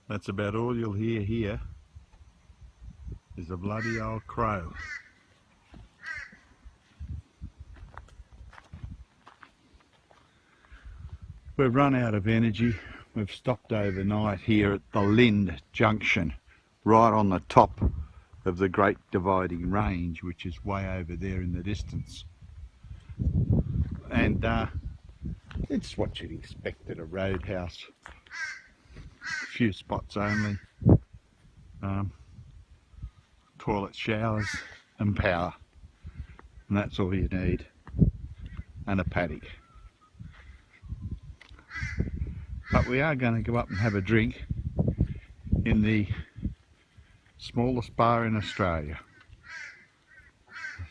That's about all you'll hear here is a bloody old crow. We've run out of energy. We've stopped overnight here at the Lynd Junction, right on the top of the Great Dividing Range, which is way over there in the distance. And it's what you'd expect at a roadhouse. A few spots only. Toilet, showers and power. And that's all you need. And a paddock. But we are going to go up and have a drink in the smallest bar in Australia.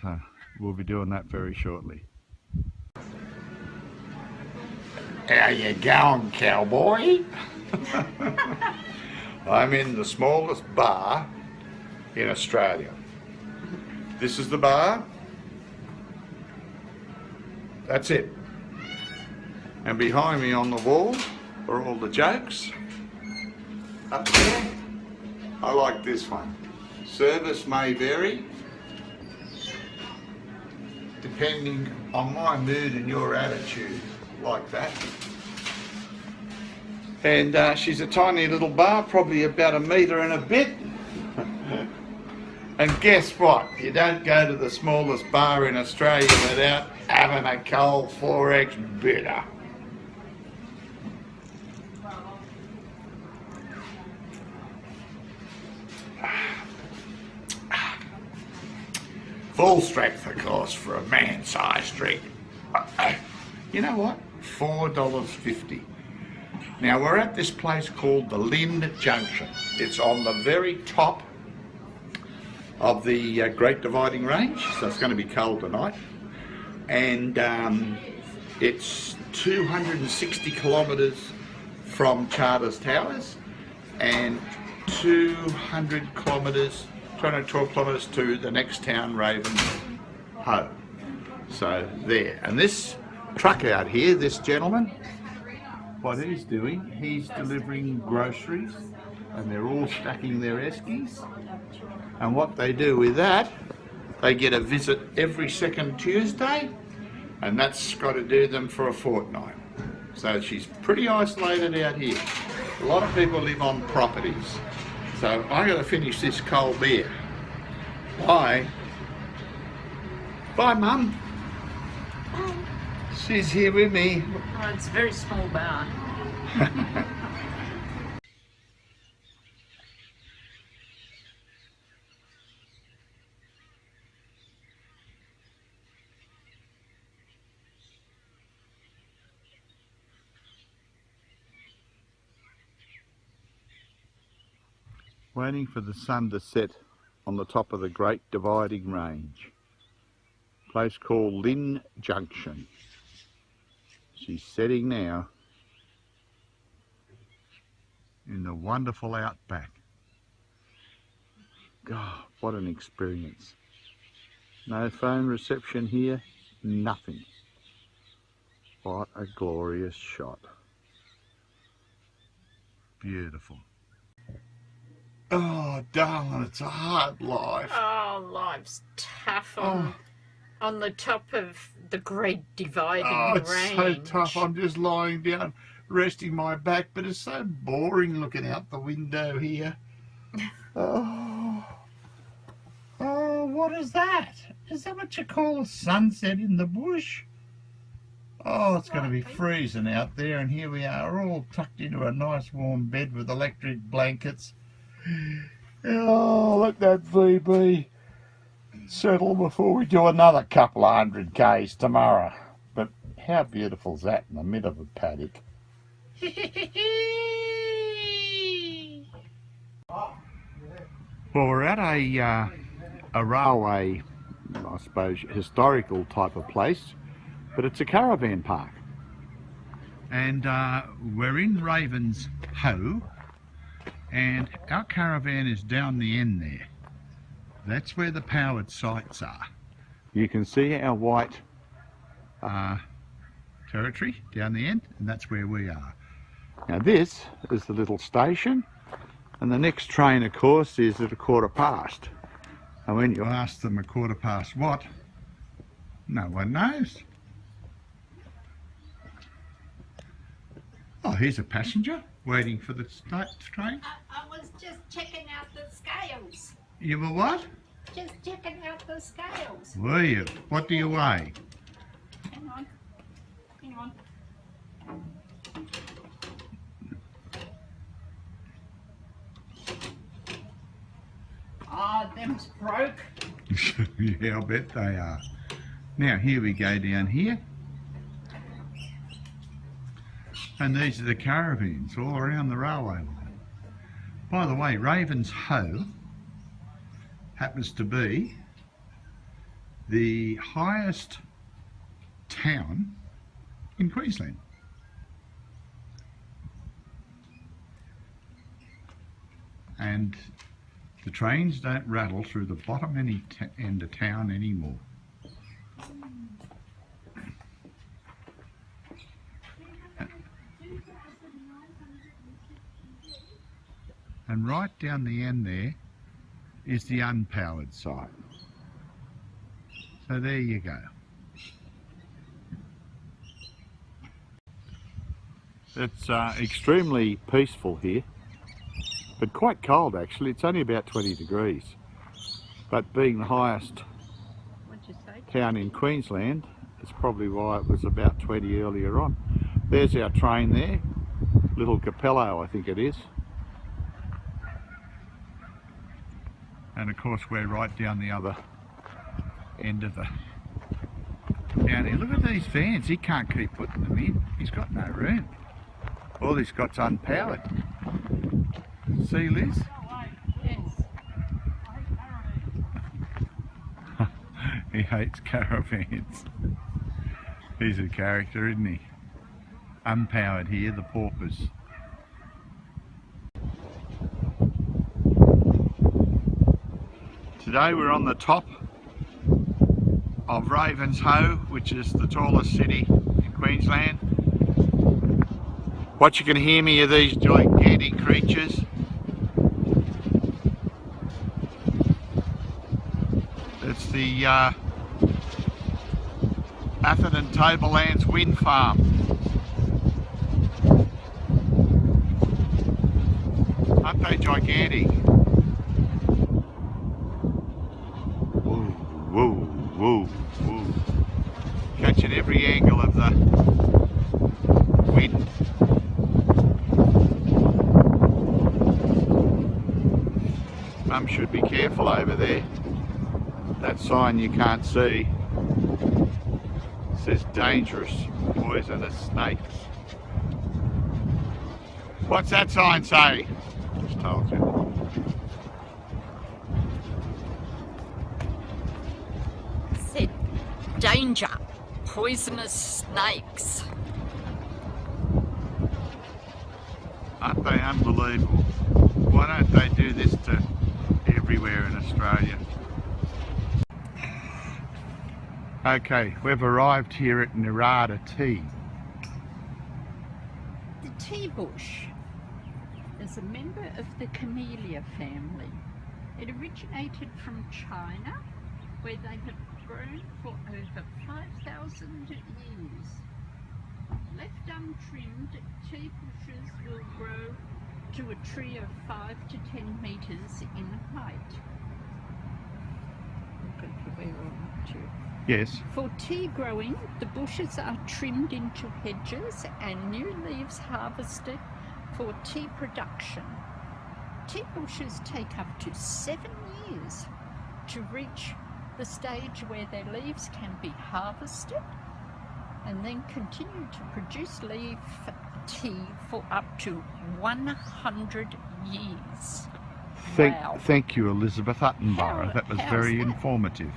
So we'll be doing that very shortly. How you going, cowboy? I'm in the smallest bar in Australia. This is the bar. That's it. And behind me on the wall are all the jokes. Up there, I like this one. Service may vary depending on my mood and your attitude, like that. And she's a tiny little bar, probably about 1 metre and a bit. And guess what? You don't go to the smallest bar in Australia without having a cold 4X bitter. Full strength, of course, for a man-sized drink. You know what? $4.50. Now, we're at this place called the Lynd Junction. It's on the very top of the Great Dividing Range, so it's going to be cold tonight. And it's 260 kilometres from Charters Towers and 212 kilometres to the next town, Ravenshoe. So there. And this truck out here, this gentleman, what he's doing, he's delivering groceries, and they're all stacking their eskies. And what they do with that, they get a visit every second Tuesday, and that's got to do them for a fortnight. So she's pretty isolated out here. A lot of people live on properties. So I got to finish this cold beer. Bye. Bye, Mum. She's here with me. Oh, it's a very small bar. Waiting for the sun to set on the top of the Great Dividing Range. Place called Lynd Junction. She's setting now in the wonderful outback. God, what an experience. No phone reception here, nothing. What a glorious shot. Beautiful. Oh, darling, it's a hard life. Oh, life's tough on the top of the Great Dividing Range. It's so tough. I'm just lying down, resting my back, but it's so boring looking out the window here. Oh, what is that? Is that what you call a sunset in the bush? Oh, it's going to be freezing out there, and here we are all tucked into a nice warm bed with electric blankets. Oh, let that VB settle before we do another couple of 100 Ks tomorrow. But how beautiful's that in the middle of a paddock? Well, we're at a railway, I suppose, historical type of place, but it's a caravan park. And we're in Ravenshoe, and our caravan is down the end there. That's where the powered sites are. You can see our white territory down the end, and that's where we are. Now this is the little station, and the next train of course is at 1:15. And when you ask them 1:15 what, no one knows. Oh, here's a passenger waiting for the train. I was just checking out the scales. You were what? Just checking out the scales. Were you? What do you weigh? Hang on. Hang on. Oh, them's broke. Yeah, I'll bet they are. Now here we go down here. And these are the caravans all around the railway line. By the way, Ravenshoe happens to be the highest town in Queensland. And the trains don't rattle through the bottom end of town anymore. And right down the end there is the unpowered side. So there you go. It's extremely peaceful here, but quite cold actually. It's only about 20 degrees. But being the highest What'd you say? town in Queensland, it's probably why it was about 20 earlier on. There's our train there, Little Capello I think it is. And of course we're right down the other end of the down here. Look at these fans, he can't keep putting them in. He's got no room. All he's got's unpowered. See, Liz? Yes. He hates caravans. He's a character, isn't he? Unpowered here, the paupers. Today we're on the top of Ravenshoe, which is the tallest city in Queensland. What you can hear me are these gigantic creatures. It's the Atherton Tablelands wind farm. Aren't they gigantic? Whoa, whoa, whoa. Catching every angle of the wind. Mum should be careful over there. That sign you can't see says dangerous, poisonous snakes. What's that sign say? Just told you. Said danger, poisonous snakes. Aren't they unbelievable? Why don't they do this to everywhere in Australia? Okay, we've arrived here at Narada Tea. The tea bush is a member of the camellia family. It originated from China, where they have grown for over 5,000 years. Left untrimmed, tea bushes will grow to a tree of 5 to 10 metres in height. Look at where we're up to. Yes. For tea growing, the bushes are trimmed into hedges and new leaves harvested for tea production. Tea bushes take up to 7 years to reach the stage where their leaves can be harvested and then continue to produce leaf tea for up to 100 years. Wow. Thank you, Elizabeth Uttenborough. That was very that? informative.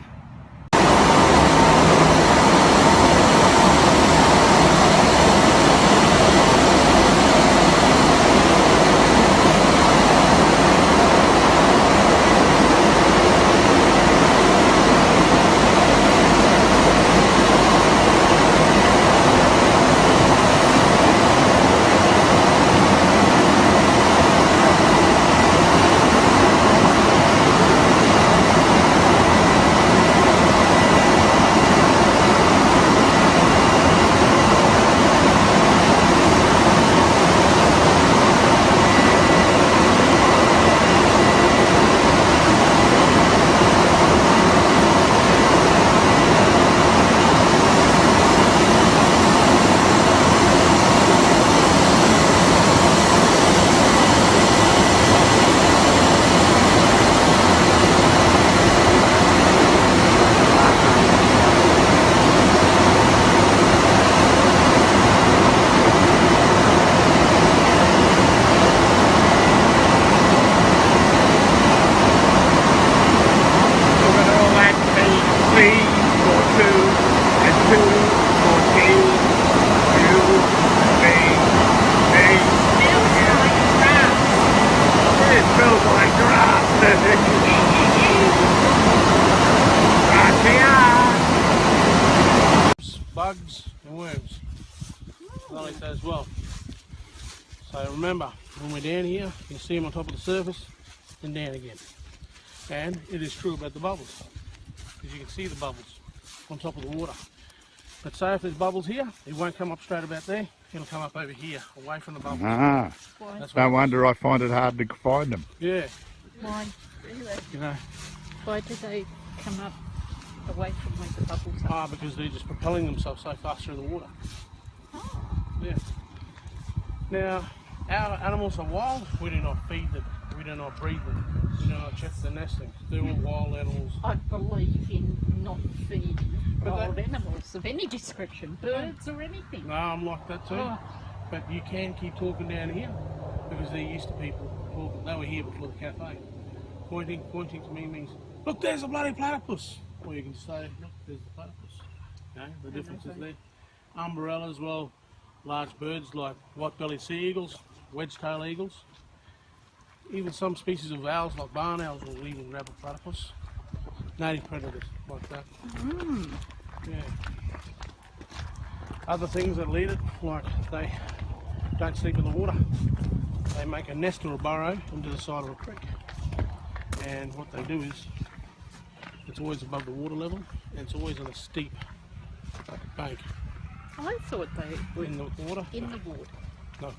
It smells like grass. Bugs and worms. Like that as well. So remember, when we're down here, you see them on top of the surface and down again. And it is true about the bubbles, because you can see the bubbles on top of the water. But say if there's bubbles here, it won't come up straight about there. It'll come up over here, away from the bubbles. Ah, That's no what wonder I find it hard to find them. Yeah, Why? you know. Why do they come up away from where the bubbles are? Because they're just propelling themselves so fast through the water. Oh. Yeah. Now, our animals are wild. We do not feed them. We do not breed them. We do not check their nesting. They're all wild animals. I believe in not feeding But wild animals of any description, birds or anything. No, I'm like that too. Oh. But you can keep talking down here because they're used to people talking. They were here before the cafe. Pointing to me means, look, there's a bloody platypus. Or you can say, look, there's the platypus. Okay, the difference is there. Umbrellas, well, large birds like white-bellied sea eagles, wedge-tailed eagles. Even some species of owls like barn owls will even grab a platypus. Native predators like that. Yeah. Other things that lead it, like they don't sleep in the water. They make a nest or a burrow into the side of a creek. And what they do is, it's always above the water level, and it's always on a steep bank. I thought they were In the water? in the water. No.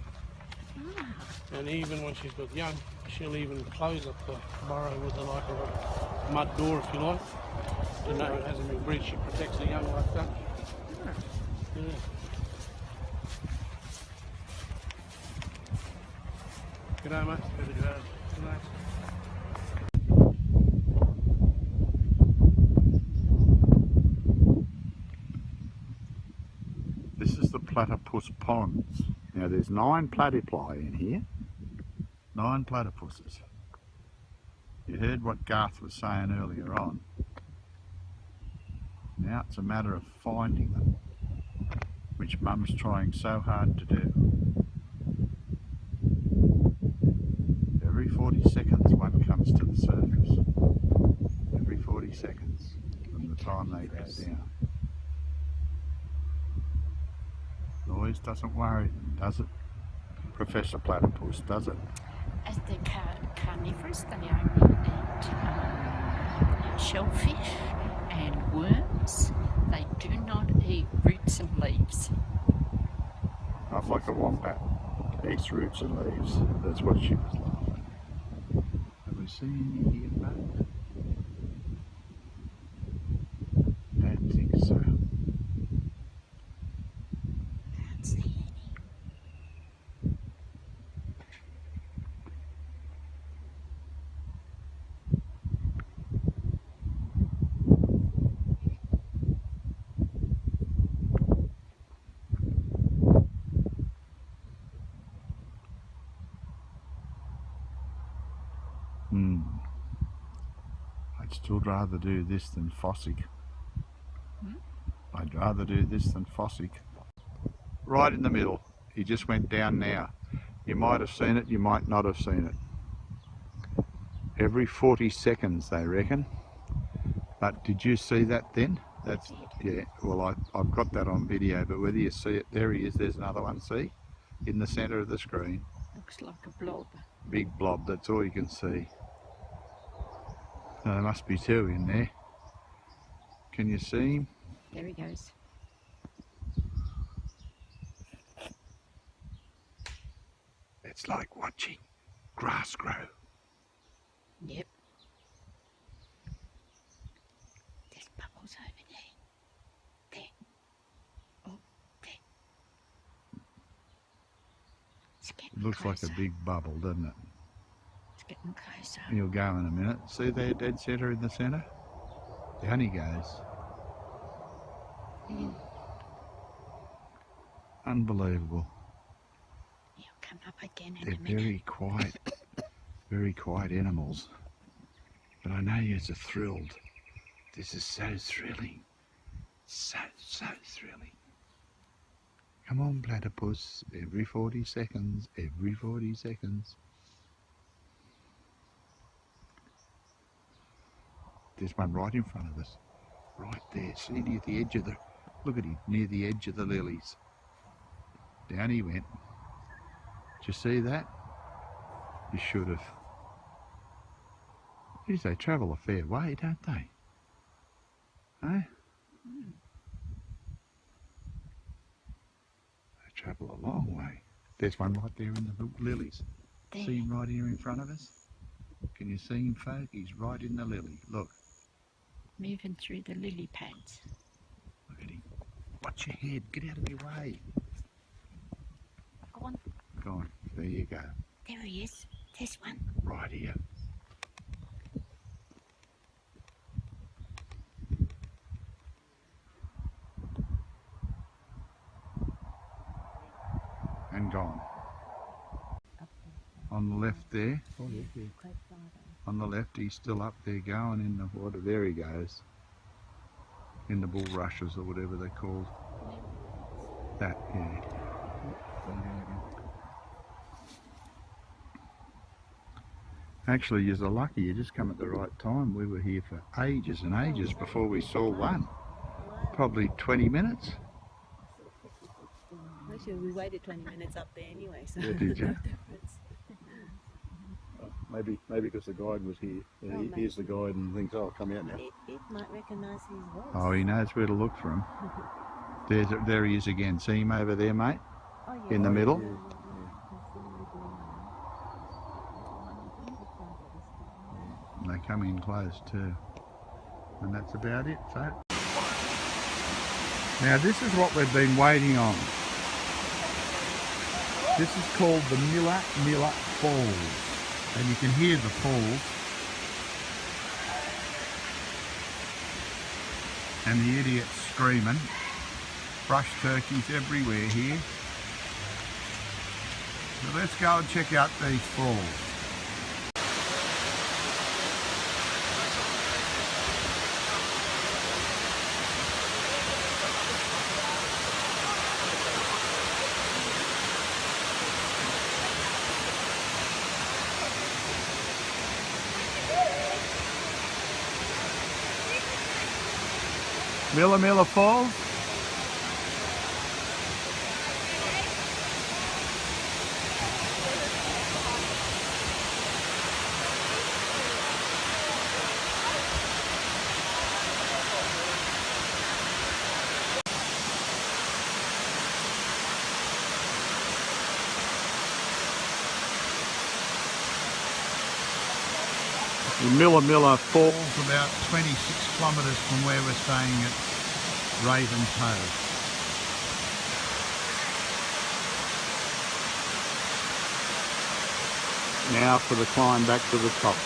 And even when she's got young, she'll even close up the burrow with a mud door, if you like. You know it hasn't been breached, she protects the young like that. Yeah. G'day mate. G'day. This is the platypus ponds. Now there's 9 platyply in here. 9 platypuses. You heard what Garth was saying earlier on. Now it's a matter of finding them, which Mum's trying so hard to do. Every 40 seconds one comes to the surface. Every 40 seconds from the time they go down. Noise doesn't worry them, does it? Professor Platypus, does it? As they're carnivorous, they only eat shellfish and worms. They do not eat roots and leaves. Not like a wombat. Eats roots and leaves. That's what she was like. Have we seen any here, mate? Don't think so. Can't see any. I'd still rather do this than Fossick. I'd rather do this than Fossick. Right in the middle. He just went down now. You might have seen it, you might not have seen it. Every 40 seconds they reckon. But did you see that then? That's, yeah, well I've got that on video, but whether you see it, there he is, there's another one, see? In the centre of the screen. Looks like a blob. Big blob, that's all you can see. There must be 2 in there. Can you see him? There he goes. It's like watching grass grow. Yep. There's bubbles over there. There. Oh, there. It's getting It looks closer. like a big bubble, doesn't it? It's getting closer. He'll go in a minute. See there, dead centre in the centre? Down he goes. Unbelievable. He'll come up again in They're a minute. very quiet animals. But I know you're thrilled. This is so thrilling. So thrilling. Come on, platypus. Every 40 seconds, every 40 seconds. There's one right in front of us. Right there. See, near the edge of the... Look at him, near the edge of the lilies. Down he went. Did you see that? You should have. Geez, they travel a fair way, don't they? Eh? They travel a long way. There's one right there in the lilies. There. See him right here in front of us? Can you see him, folk? He's right in the lily. Look. Moving through the lily pads. Look at him. Watch your head. Get out of your way. Go on. Go on. There you go. There he is. There's one. Right here. And gone. On the left there. Oh, yeah. On the left, he's still up there going in the water. There he goes. In the bulrushes or whatever they're called. That, yeah. Actually, you're lucky. You just come at the right time. We were here for ages and ages before we saw one. Probably 20 minutes. Actually, we waited 20 minutes up there anyway, so Yeah, did you? no difference. Maybe because the guide was here. He hears the guide and thinks, oh, I'll come out now. It might recognise his voice. Oh, he knows where to look for him. There he is again. See him over there, mate? Oh, yeah. In the middle? And they come in close too. And that's about it, folks. Now this is what we've been waiting on. This is called the Miller Falls. And you can hear the falls. And the idiots screaming. Brush turkeys everywhere here. So let's go and check out these falls. Miller Falls. The Miller Falls, about 26 kilometres from where we're staying at Ravenshoe. Now for the climb back to the top.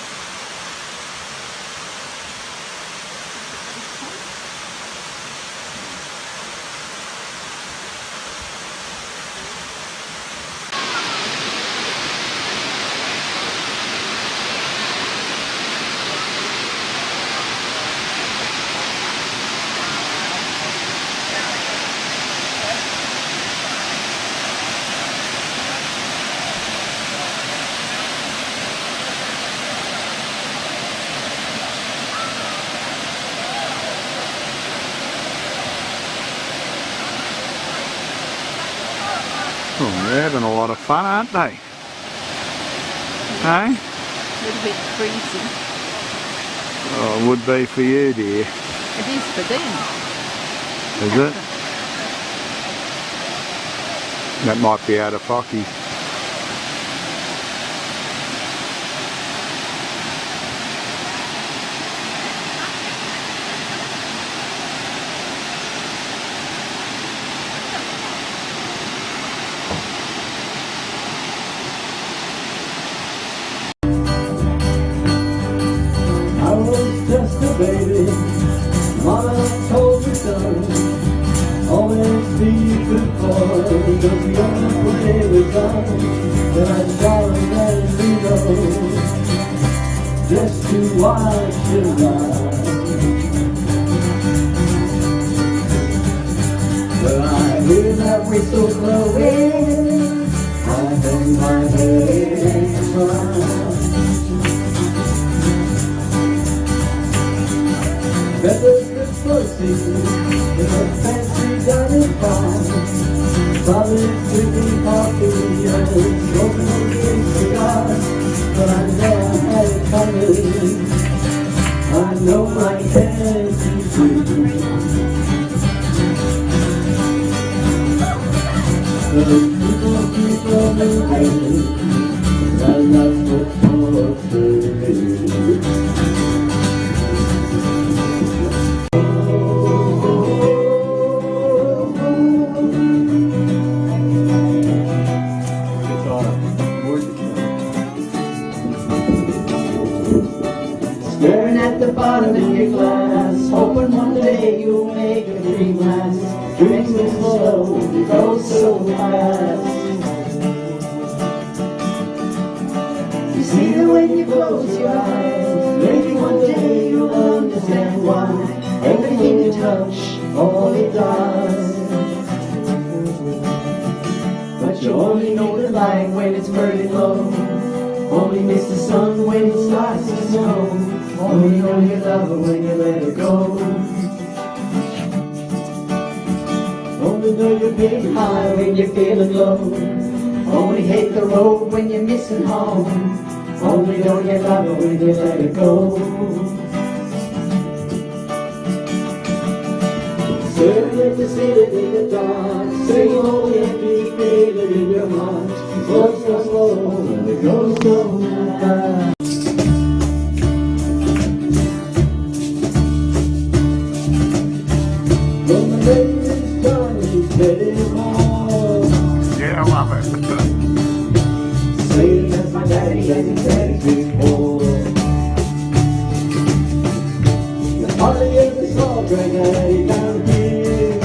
Oh, they're having a lot of fun, aren't they? Hey? A little bit freezing. Oh, it would be for you, dear. It is for them. Is it? That might be out of Focky. I was just a baby, Mama told me son, always be a good boy, because you're gonna play with guns. Then I saw a man Reno, just to watch him ride. whistle blowing, I bend my head and cry. Feathers get floating in a fancy dining bar. Father's drinking coffee and smoking a cigar. But I know I had it coming. I know I can't be free. But people keep on moving, and that's what tortures me. Staring at the bottom of your glass, hoping one day you'll make a dream last. Dreams go slow, they go so fast. You see that when you close your eyes, maybe one day you'll understand why everything you touch, all it does. But you only know the light when it's burning low. Only miss the sun when it starts to snow. Only know you love her when you let her go. Only know you're getting high when you're feeling low. Only hate the road when you're missing home. Only know you love her when you let her go. Staring at the city in the dark, same old empty feeling in your heart. Goes so slow and it goes so fast. When the baby's done, she's heading home. Yeah, I love it. Same as my daddy and his daddy's before. The hardly ever saw drag daddy down here.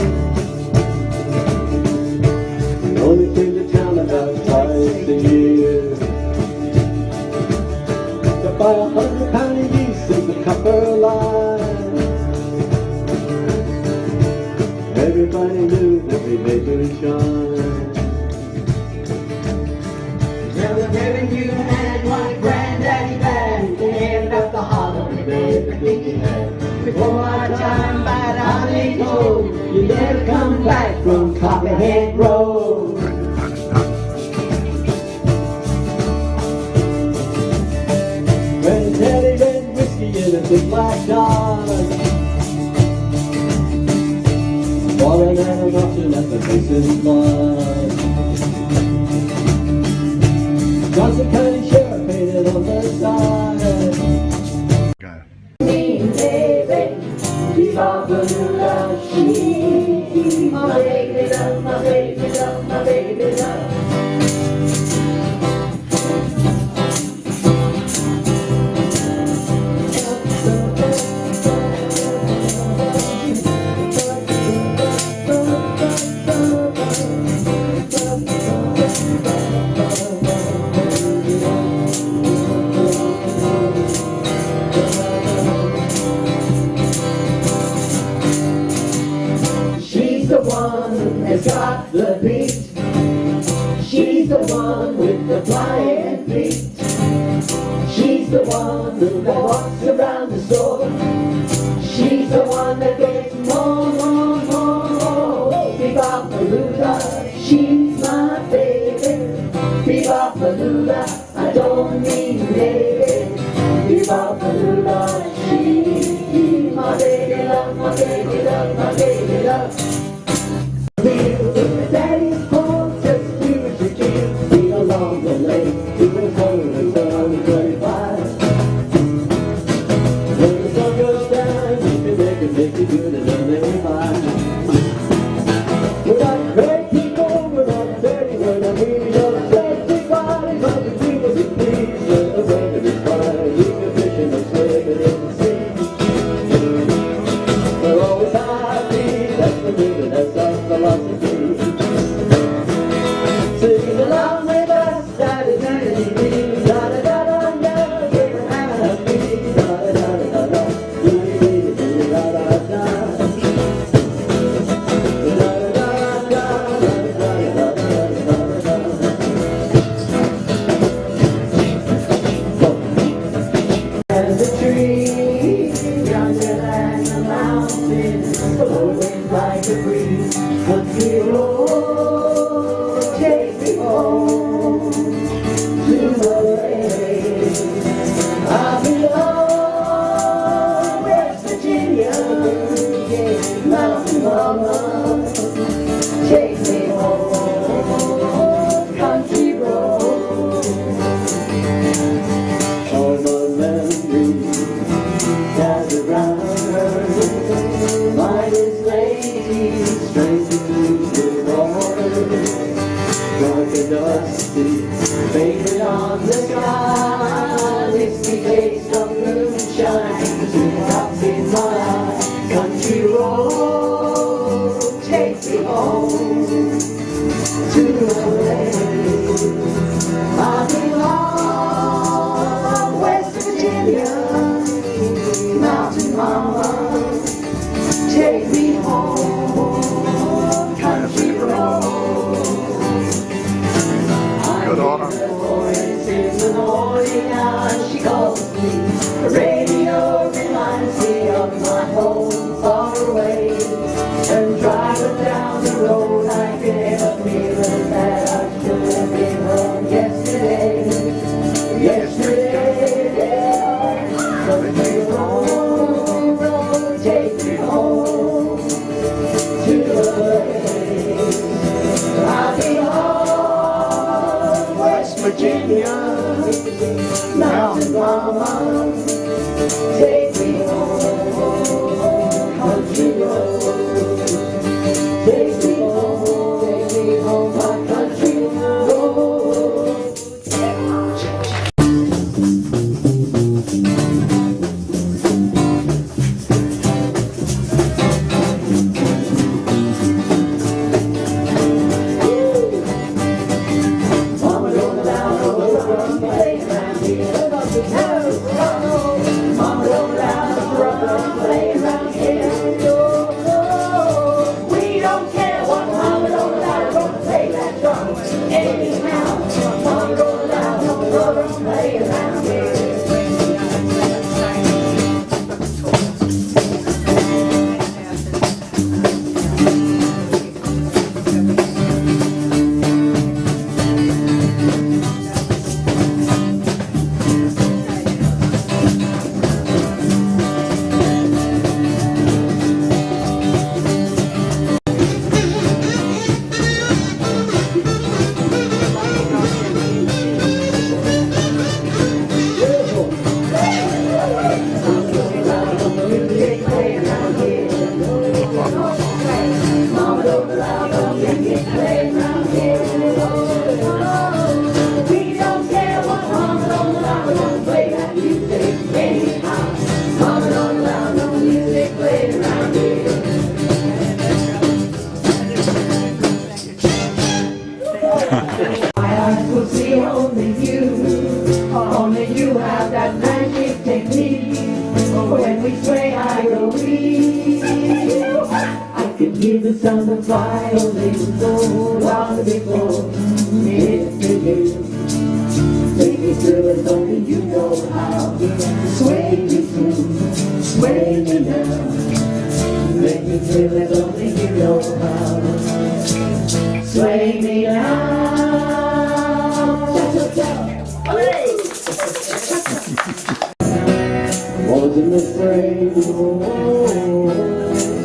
Only came to town about twice a year. To buy 100 pound of yeast in the copper line. Everybody knew that we made her shine. Now the revenue man wanted granddaddy back, and ended up the hollow with everything he had. Before my time by the holiday told, you never come back from Copperhead Road. Granddaddy had whiskey in a big black dog. Falling out of auction at the Mason Lodge. Johnson County Sheriff painted on the side. Go. Me, baby, keep on the love she. My baby love, my baby love, my baby love. She's the one that's got the beat. She's the one with the flying feet. She's the one who walks around the store. She's the one that gets more. Bebop-a-lula, she's my baby. Bebop-a-lula, I don't mean baby. Bebop-a-lula, she's my baby love, my baby love, my baby love. If daddy's home, just do what you can. Be along the lake, to the corner of 25. When the sun goes down, you can make it good and then they fine. We're not great people, we're not dirty, we're not mean, we're not sexy bodies, but we do what we please. When the weather is fine, we can fish and swim in the sea. We're always happy, that's the living, that's our philosophy. Sing along with us, da-da-da-da-dee, da-da-da-da-da, we're happy, da-da-da-da-da, da-da-da-da-da. blowing like a breeze. Country road, take me home to the lake. I belong West Virginia, yeah, mountain mama, take me home, country road. All my memories gather round her, mine is lazy, straight to the water, dark and dusty, faded on the sky, whiskey taste of moonshine, two drops in my eye, country road, take me home to the lake. I belong West Virginia, mountain mama, take me home, country road. Good on her. Voice in the morning and she calls me. The radio reminds me of my home far away. And driving down the road I can help me with that I should have been home yesterday. Country road, take me home to the lake. I belong West Virginia, mountain mama, take me home, country road, take me home, my country road. Mama don't allow no rubber play around here. Mama don't allow no rubber play around here. We don't care what mama don't allow. We're gonna play that drum anyhow. Mama don't allow no rubber play around here. Mama don't allow no music play around here. We don't care what mama don't allow. We're gonna play that music anyhow. Mama don't allow no music play around here. My eyes will see only you. Only you have that magic technique. When we sway, I go weak. I can hear the sound of violins so long before it's you. Make me feel as only you know how. Sway me through, sway me now. Make me feel as only you know how. Sway me now. Wasn't afraid,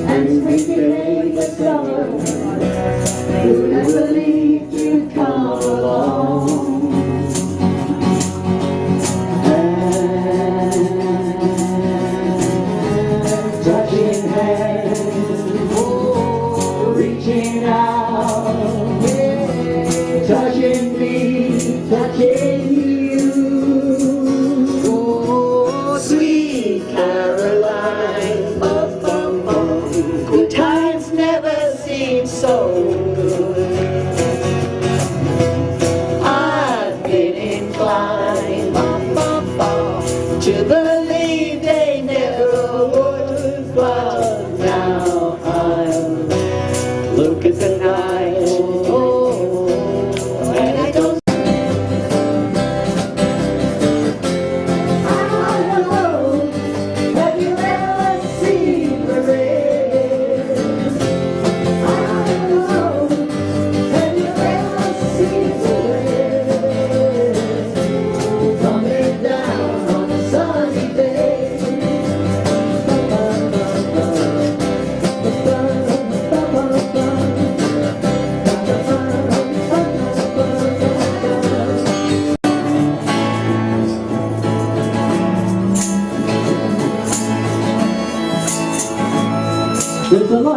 and we made the summer. Who never believed you'd come along? And touching hands, reaching out, touching me, touching you. Sweet Caroline, good times never seem so good. I've been inclined to believe they never would, but now I'll look at the night, and I don't. Have you ever seen the rain?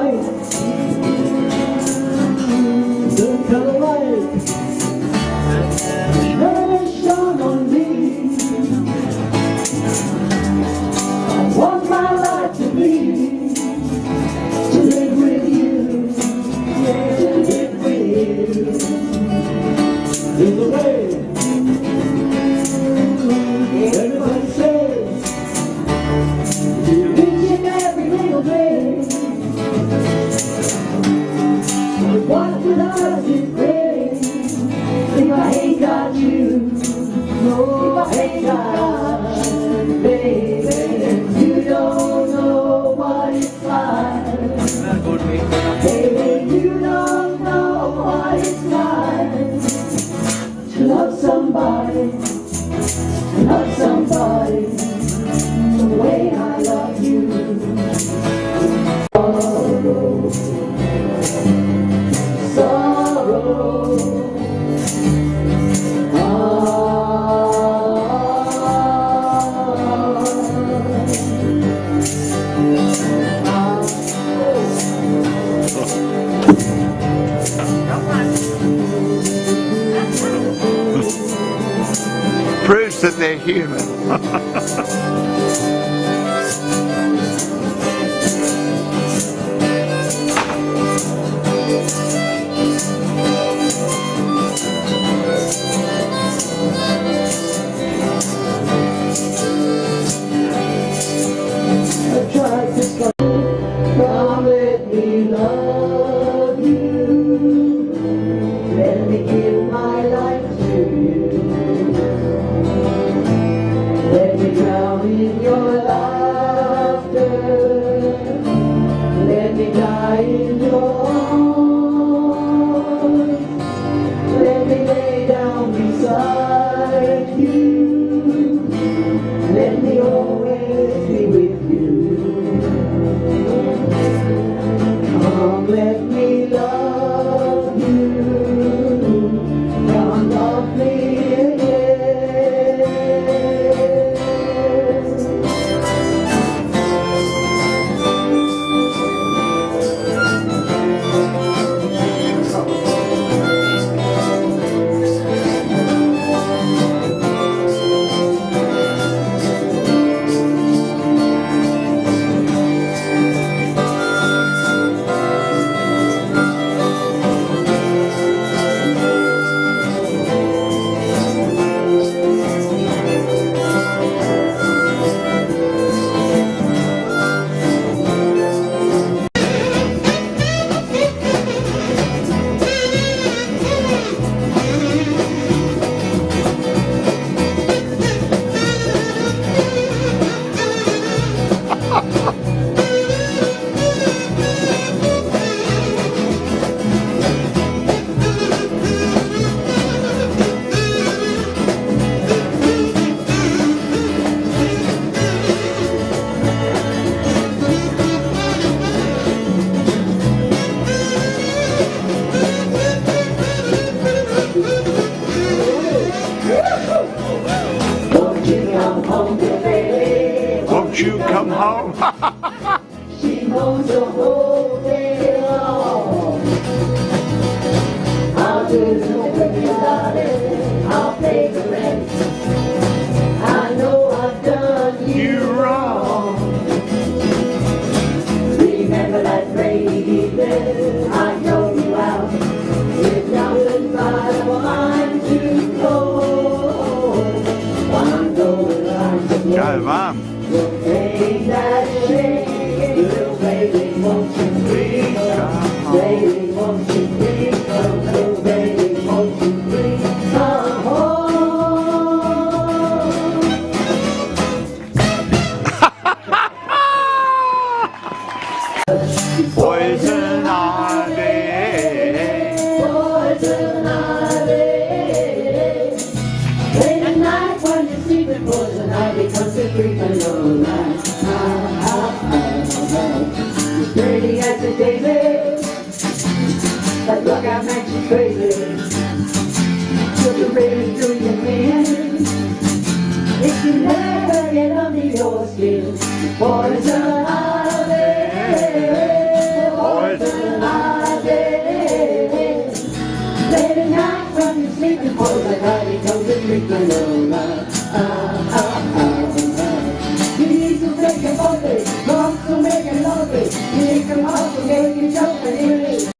light, the color light, never shone on me. I want my life to be, to live with you, yeah, to live with you. In the way everybody says, each and every little day. But what would I do, babe, if I ain't got you? No, if I ain't got you, baby. You don't know what it's like. Baby, you don't know what it's like to love somebody, the way I love you. Sorrow, Proves that they're human. I tried to stop. Come let me love you. Let me give my life to you. Let me drown in your laughter. Let me die in your arms. Let me lay down beside you. Let me always be with you. Come, let me love you. Come, love me again. Won't you come home to baby? Won't you come home? She knows the whole day long. I'll do the work, darling. I'll pay the rent. I know I've done you wrong. Remember that rainy evening I drove you out with nothing but a mind to go. One golden line to Go, Mum. Ain't that shame, little baby, won't you please come? Baby, won't you please come? Little baby, won't you please come home? Poison ivy. Poison ivy. Late at night when you're sleeping, poison ivy comes to creep on your line. Dirty as a daisy, that lookout makes you crazy. Took a raven through your hand. If you never get under your skin, poison ivy, baby.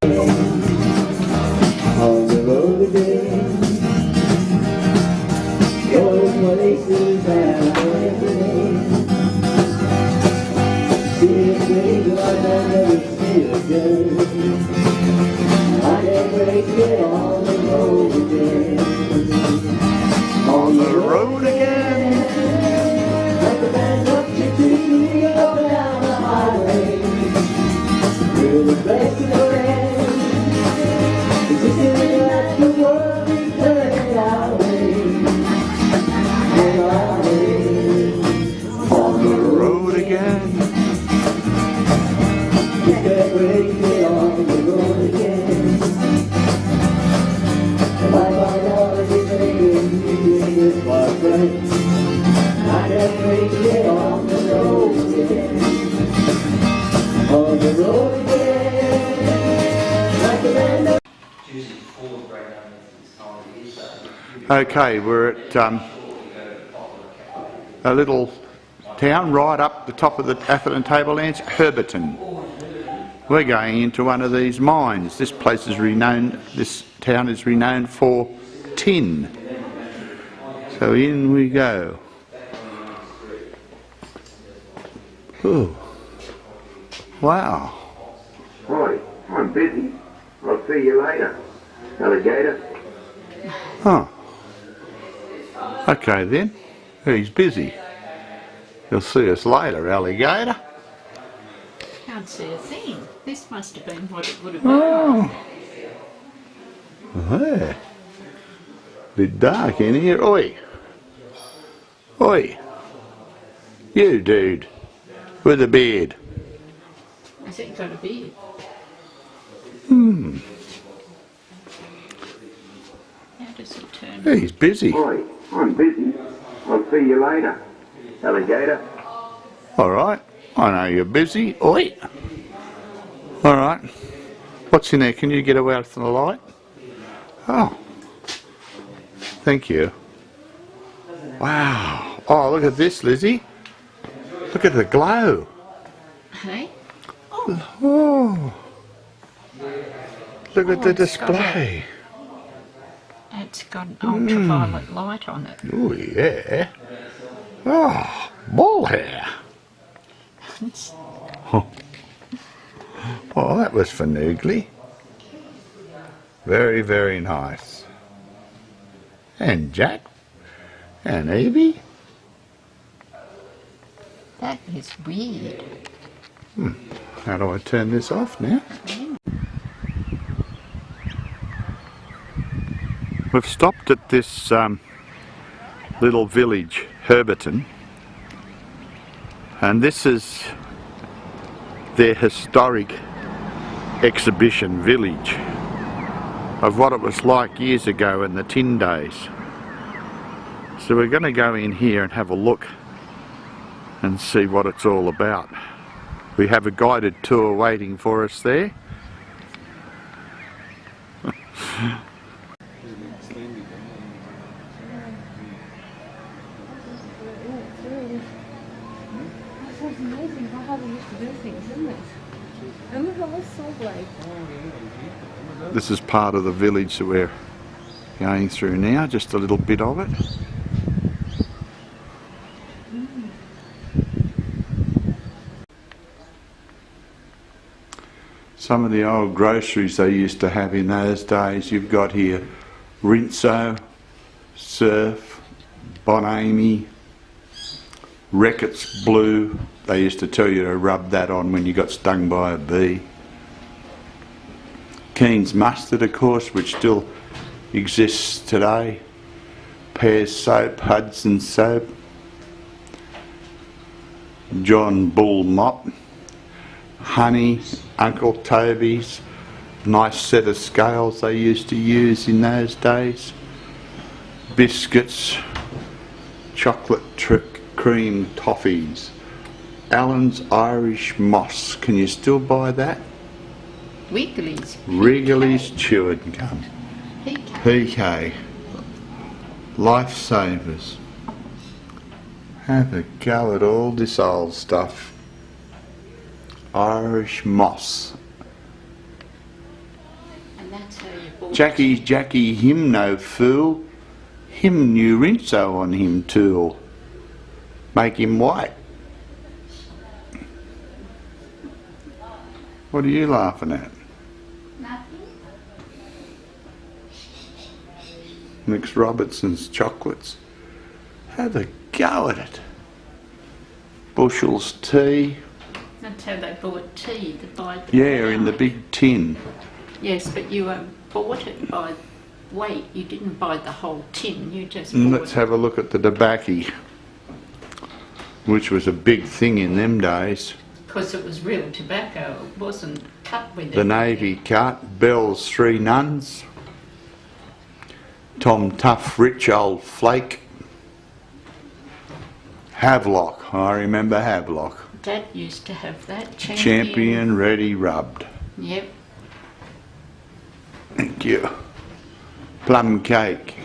On the road again. Going places that I never been. See a place like I never see again. I never get on the road again. On the road again. Like a band up to me, up and down the highway. We're the best of friends. It's just that the world is turning our way. And our way. On the road again. You can't break it on the road again. Like our love is saying, you ain't my friend. I can't break it on the road again. On the road again. Like a band of Okay, we're at a little town right up the top of the Atherton Tablelands, Herberton. We're going into one of these mines. This place is renowned, this town is renowned for tin. So in we go. Ooh. Wow. Hi, I'm busy. I'll see you later, alligator. Huh. Okay then. He's busy. You'll see us later, alligator. Can't see a thing. This must have been what it would have been. Oh. Hey. Bit dark in here. Oi. Oi. You dude. With a beard. I think you've got a beard. Hmm. How does it turn? He's busy. Hi, I'm busy. I'll see you later, alligator. Alright. I know you're busy. Oi. Alright. What's in there? Can you get away from the light? Oh. Thank you. Wow. Oh, look at this, Lizzie. Look at the glow. Hey? Oh. Look at the display. It's got an ultraviolet light on it. Oh, yeah. Oh, ball hair. Oh, that was finagly. Very, very nice. And Jack. And Evie. That is weird. How do I turn this off now? We've stopped at this little village, Herberton, and this is their historic exhibition village of what it was like years ago in the tin days. So we're going to go in here and have a look and see what it's all about. We have a guided tour waiting for us there. It's amazing how they used to do things, isn't it? And look at this saw blade. This is part of the village that we're going through now, just a little bit of it. Some of the old groceries they used to have in those days, you've got here Rinso, Surf, Bon-Ami, Reckitt's Blue. They used to tell you to rub that on when you got stung by a bee. Keen's Mustard, of course, which still exists today. Pears Soap, Hudson Soap, John Bull Mop, Honey, Uncle Toby's, nice set of scales they used to use in those days. Biscuits, chocolate cream toffees, Allen's Irish Moss. Can you still buy that? Wrigley's. Wrigley's Chewing Gum. PK. Lifesavers. Have a go at all this old stuff. Irish Moss. that's how you bought Jackie, him no fool. Him new rinso on him tool. Make him white. What are you laughing at? Nothing. Mix Robertson's chocolates. Have a go at it. Bushell's tea. That's how they bought tea. They buy it Yeah, in the big tin. Yes, but you bought it by weight. You didn't buy the whole tin. You just bought Let's have a look at the tobacco, which was a big thing in them days. because it was real tobacco. It wasn't cut with The it. Navy cut, Bell's Three Nuns, Tom Tough, Rich Old Flake, Havelock. I remember Havelock. Dad used to have that. Champion Ready Rubbed. Yep. Thank you. Plum cake.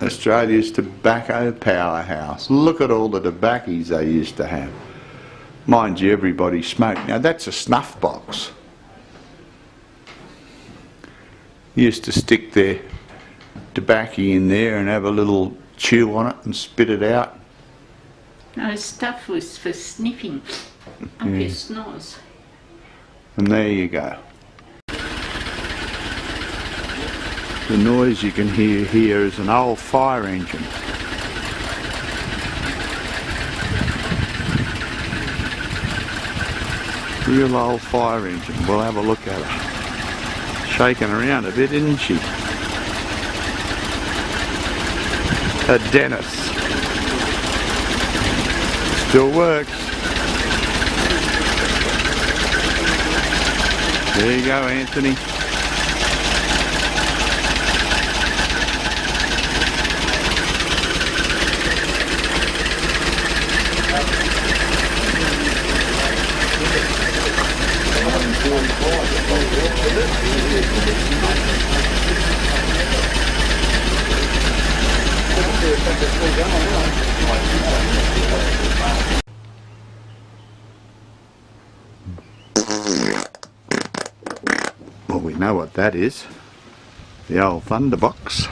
Australia's tobacco powerhouse. Look at all the tobaccos they used to have. Mind you, everybody smoked. Now that's a snuff box. Used to stick their tobacco in there and have a little chew on it and spit it out. No, stuff was for sniffing up your snores. And there you go. The noise you can hear here is an old fire engine. Real old fire engine. We'll have a look at her. Shaking around a bit, isn't she? A Dennis. Still works. There you go, Anthony. Well, we know what that is. The old thunderbox.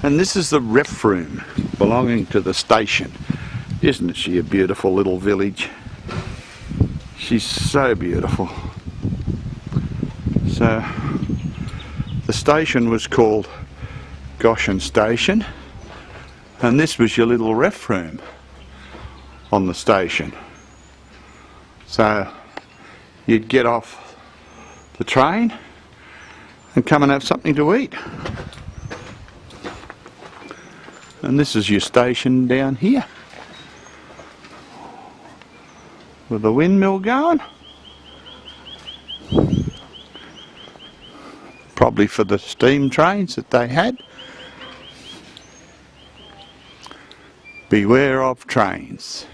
And this is the ref room belonging to the station. Isn't she a beautiful little village? She's so beautiful. So the station was called Goshen Station, and this was your little ref room on the station. So you'd get off the train and come and have something to eat. And this is your station down here with the windmill going. Probably for the steam trains that they had. Beware of trains.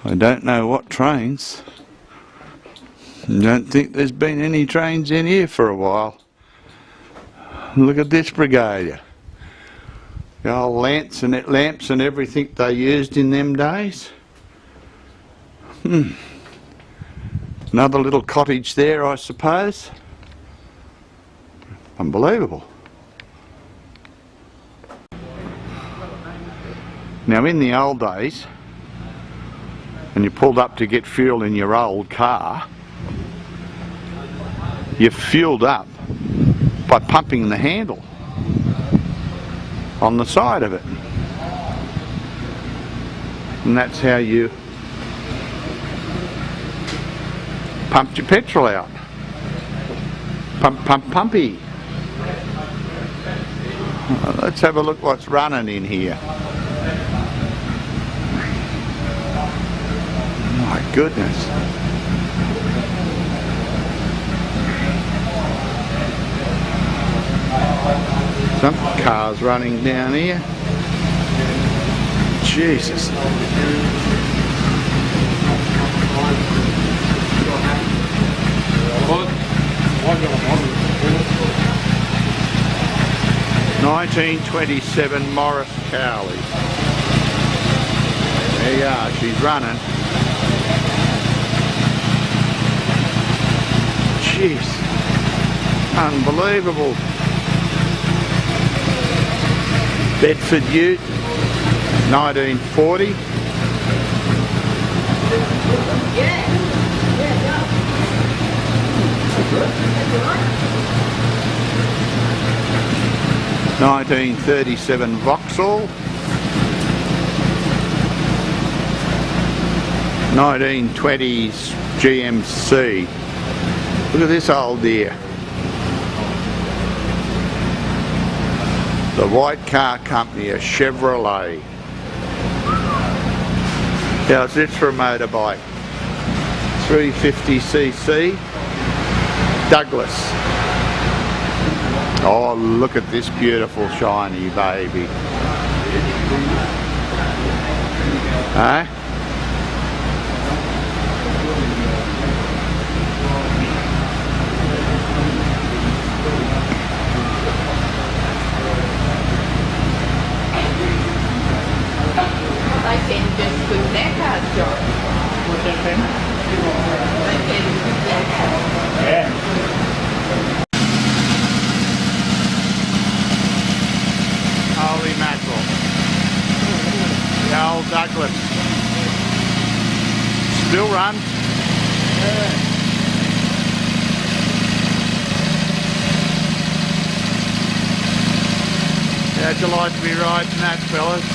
I don't know what trains. Don't think there's been any trains in here for a while. Look at this brigadier. The old lamps and everything they used in them days. Another little cottage there, I suppose. Unbelievable. Now in the old days, when you pulled up to get fuel in your old car, you fueled up by pumping the handle on the side of it. And that's how you pumped your petrol out. Pump, pump, pumpy. Let's have a look what's running in here. My goodness. Some cars running down here. Jesus. 1927 Morris Cowley. There you are, she's running. Jeez, unbelievable. Bedford Ute, 1940. Yeah. 1937 Vauxhall. 1920s GMC. Look at this old dear. The White Car Company, a Chevrolet. How's this for a motorbike? 350cc Douglas. Oh, look at this beautiful shiny baby. Huh? They can just put their cars, John. What's that thing? They can put their cars. Yeah. Holy mackerel. The old Douglas. Still runs. How'd you like to be riding that, fellas?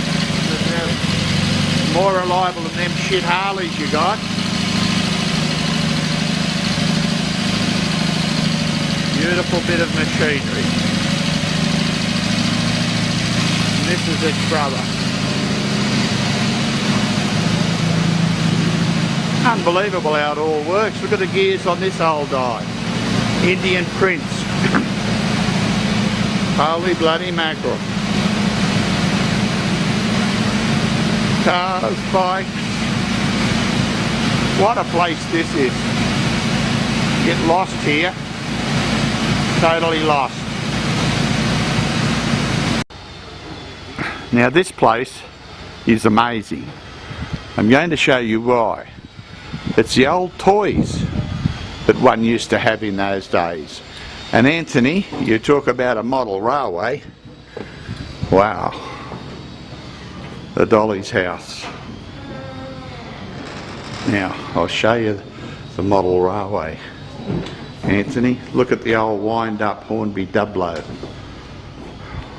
More reliable than them shit Harleys you got. Beautiful bit of machinery. And this is its brother. Unbelievable how it all works. Look at the gears on this old guy. Indian Prince. Holy bloody mackerel. Cars, bikes. What a place this is. Get lost here. Totally lost. Now this place is amazing. I'm going to show you why. It's the old toys that one used to have in those days. And Anthony, you talk about a model railway. Wow. The Dolly's house. Now, I'll show you the model railway. Anthony, look at the old wind-up Hornby Dublo.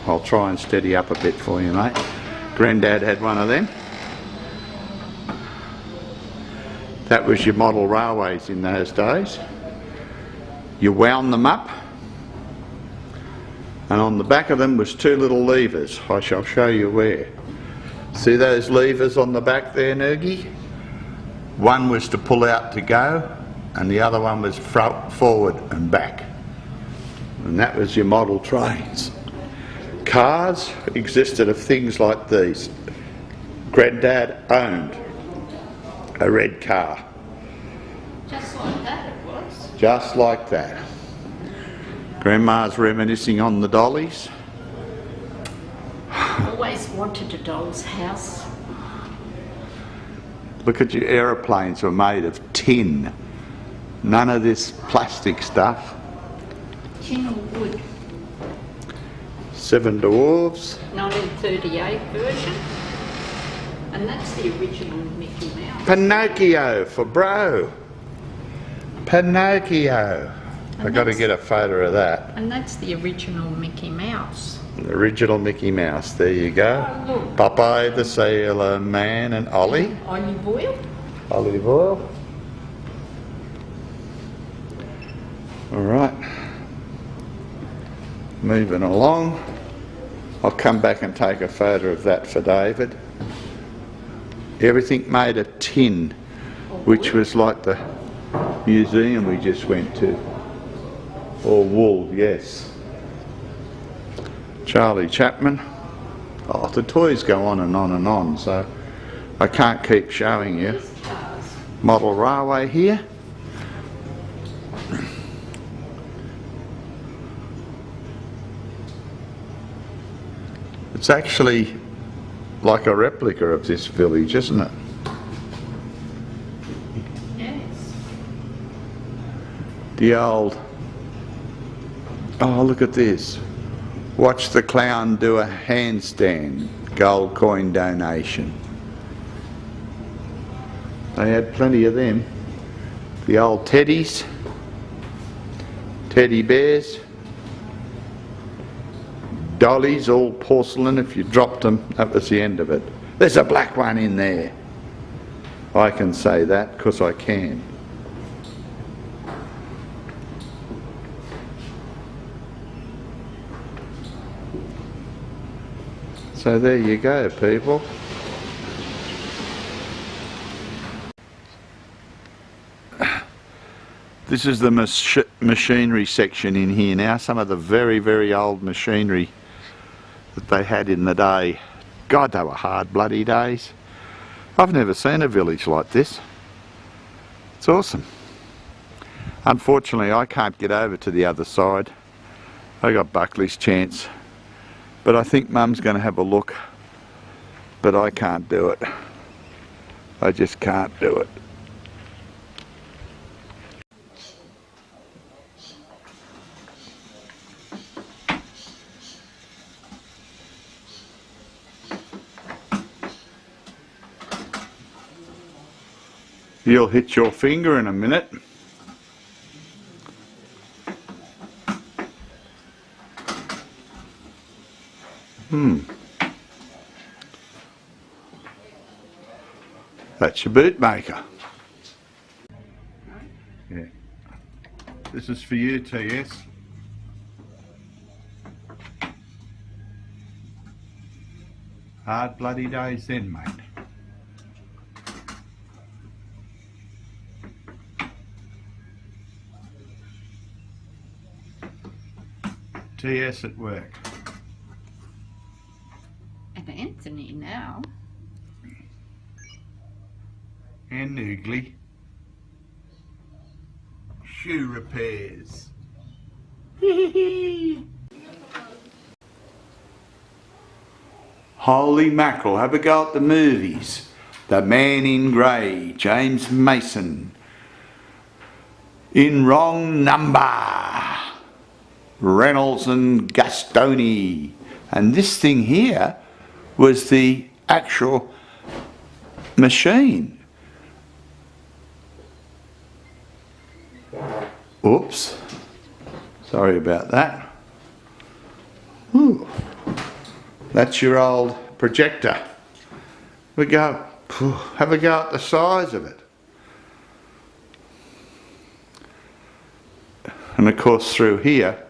I'll try and steady up a bit for you, mate. Grandad had one of them. That was your model railways in those days. You wound them up, and on the back of them was two little levers. I shall show you where. See those levers on the back there, Nergie? One was to pull out to go, and the other one was forward and back. And that was your model trains. Cars existed of things like these. Granddad owned a red car. Just like that it was. Just like that. Grandma's reminiscing on the dollies. Always wanted a doll's house. Look at your aeroplanes were made of tin. None of this plastic stuff. Tin or wood. Seven Dwarfs. 1938 version. And that's the original Mickey Mouse. Pinocchio for bro. Pinocchio. I've got to get a photo of that. And that's the original Mickey Mouse. The original Mickey Mouse. There you go. Oh, look. Popeye the Sailor Man and Ollie. Olive oil. Olive oil. Alright. Moving along. I'll come back and take a photo of that for David. Everything made of tin, which was like the museum we just went to. Or wool, yes. Charlie Chaplin. Oh, the toys go on and on and on, so I can't keep showing you. Model railway here. It's actually like a replica of this village, isn't it? Yes. The old... Oh, look at this. Watch the clown do a handstand. Gold coin donation. They had plenty of them. The old teddies. Teddy bears. Dollies, all porcelain. If you dropped them, that was the end of it. There's a black one in there. I can say that because I can. So there you go, people. This is the machinery section in here now. Some of the very, very old machinery that they had in the day. God, they were hard bloody days. I've never seen a village like this. It's awesome. Unfortunately, I can't get over to the other side. I got Buckley's chance. But I think Mum's going to have a look. But I can't do it. I just can't do it. You'll hit your finger in a minute. That's your bootmaker. Yeah. This is for you, TS. Hard bloody days then, mate. TS at work. And Anthony now. And Noogly. Shoe repairs. Holy mackerel, have a go at the movies. The Man in Grey, James Mason. In Wrong Number, Reynolds and Gastoni. And this thing here was the actual machine. Oops, sorry about that. Ooh. That's your old projector. We go, have a go at the size of it. And of course through here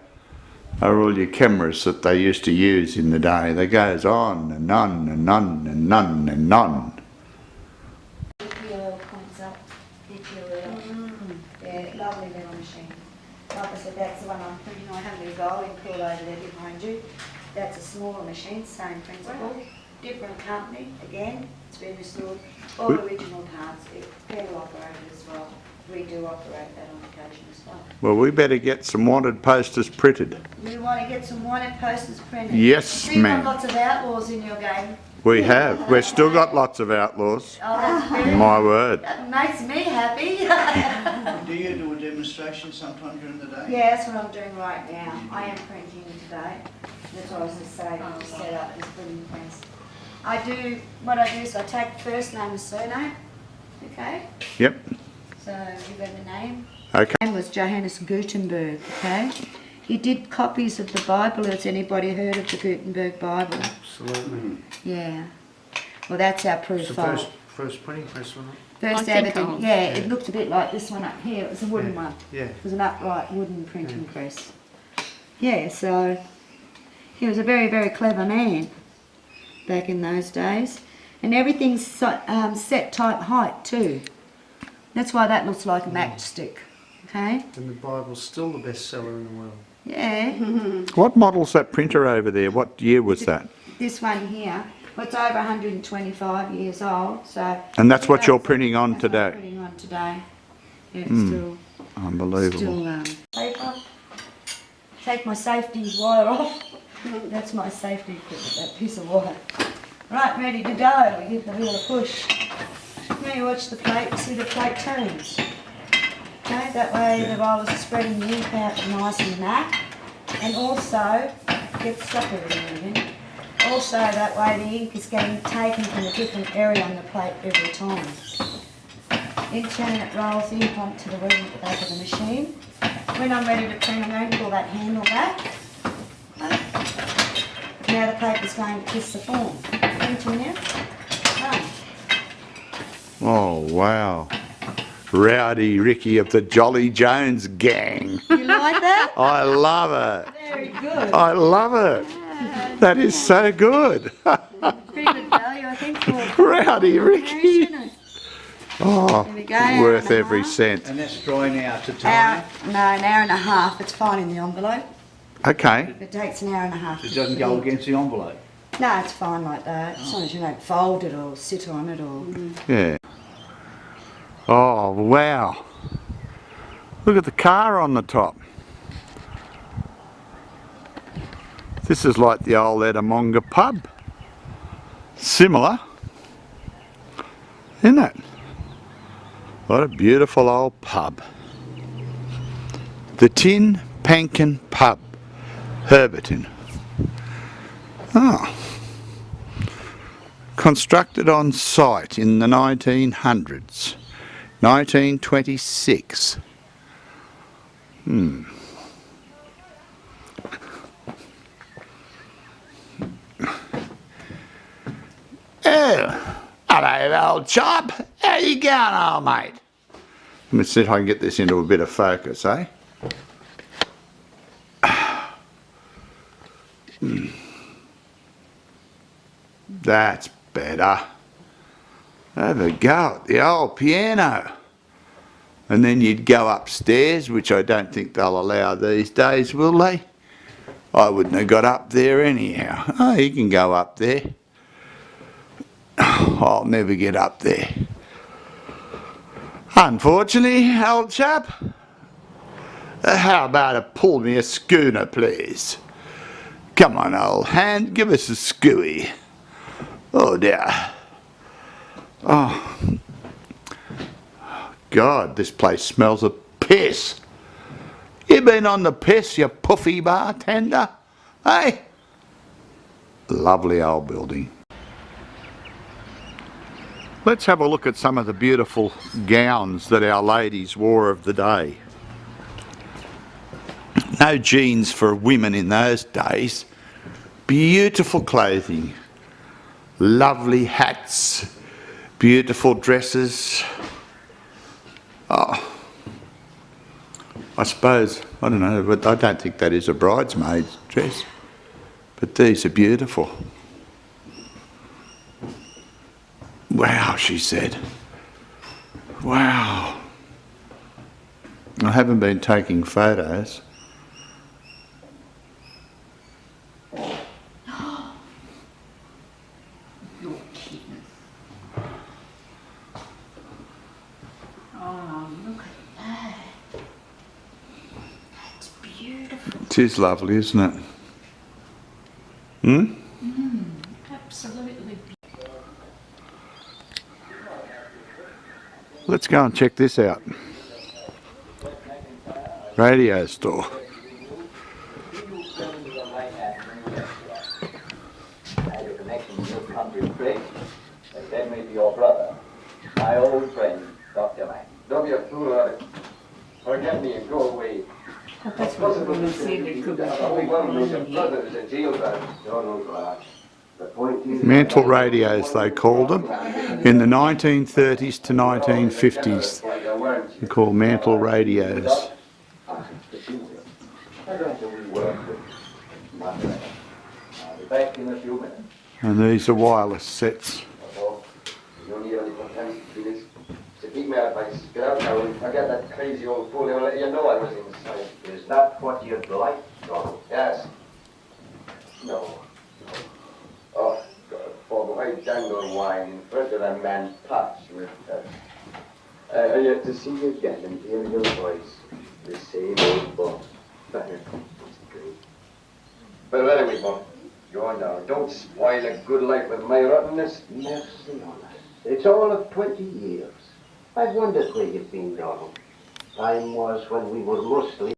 are all your cameras that they used to use in the day. They goes on and on and on and on and on. Comes up, yeah, lovely little machine. Like I said, that's the one I'm printing. I have a rolling cool over there behind you. That's a smaller machine, same principle. Different company, again, it's been restored. All original parts, pedal operated as well. We do operate that on occasion as well. Well, we better get some wanted posters printed. We want to get some wanted posters printed. Yes, You've ma'am. got lots of outlaws in your game. We have. We've still got lots of outlaws. Oh, that's very, My word. that makes me happy. Do you do a demonstration sometime during the day? Yeah, that's what I'm doing right now. I am printing today. That's what I was just saying, to set up this printing press. What I do is I take the first name and surname, okay? Yep. So you got the name. Okay. His name was Johannes Gutenberg, okay? He did copies of the Bible. Has anybody heard of the Gutenberg Bible? Absolutely. Yeah. Well, that's our proof It's the file. first printing press, wasn't First I think ever, I'll- yeah, it looked a bit like this one up here. It was a wooden one. Yeah. It was an upright wooden printing press. Yeah, so he was a very, very clever man back in those days. And everything's set type height too. That's why that looks like a matchstick, okay? And the Bible's still the best seller in the world. Yeah. What model's that printer over there? What year was that? This one here, well, it's over 125 years old, so... And that's what you're printing on That's what I'm today? printing on today. Yeah, it's still... Unbelievable. Still, paper. Take my safety wire off. That's my safety equipment, that piece of water. Right, ready to go. We give the wheel a push. Now you watch the plate, see the plate turns. Okay, that way the rollers are spreading the ink out nice and matte. And also, get stuck everything again. Also, that way the ink is getting taken from a different area on the plate every time. In turn, it rolls the ink onto the wheel at the back of the machine. When I'm ready to print, I'm going to pull that handle back. Now the paper's going to kiss the form. Printing now. Done. Oh, wow. Rowdy Ricky of the Jolly Jones gang. You like that? I love it. Very good. I love it. That is so good. Pretty good value, I think, for Rowdy Ricky. isn't it? Oh, There we go, hour worth and a every half. cent. And that's drying out to Hour, time. no, an hour and a half. It's fine in the envelope. Okay. It takes an hour and a half. It to doesn't go print. against the envelope. No, it's fine like that. As long as you don't fold it or sit on it or... Yeah. Oh, wow. Look at the car on the top. This is like the old Edamonga pub. Similar. Isn't it? What a beautiful old pub. The Tin Pankin Pub, Herberton. Oh. Constructed on site in the 1900s. 1926. Oh, hello old chap. How you going, old mate? Let me see if I can get this into a bit of focus, eh? That's better. Have a go at the old piano. And then you'd go upstairs, which I don't think they'll allow these days, will they? I wouldn't have got up there anyhow. Oh, you can go up there. I'll never get up there. Unfortunately, old chap. How about a pull me a schooner, please? Come on, old hand, give us a scooey. Oh dear. Oh. God, this place smells of piss. You been on the piss, you puffy bartender? Hey? Lovely old building. Let's have a look at some of the beautiful gowns that our ladies wore of the day. No jeans for women in those days. Beautiful clothing. Lovely hats. Beautiful dresses. Oh, I suppose, I don't know, but I don't think that is a bridesmaid's dress. But these are beautiful. Wow, she said. Wow. I haven't been taking photos. You're kidding. Oh, look at that. That's beautiful. It is lovely, isn't it? Hmm? Absolutely beautiful. Let's go and check this out. Radio store. Your connection to your country friend, and then maybe your brother, my old friend, Dr. Lang. Don't be a fool, Alex. Forget me and go away. That's what the woman said. It could be Mantle radios, they called them, in the 1930s to 1950s. They're called mantle radios. I'm going to rework it. I'll be back in a few minutes. And these are wireless sets. You don't need any content to do this. So take my advice. Get out now and forget that crazy old fool. They'll let you know I was inside. Is that what you'd like, Donald? Yes. No. Oh, God, for the white dangle wine in front of a man's patch with yet to see you again and hear your voice. The same old book. Better. It's great. Well, anyway, Bob, go on now. Don't spoil a good life with my rottenness. Mercy on us. It's all of 20 years. I've wondered where you've been, Donald. Time was when we were mostly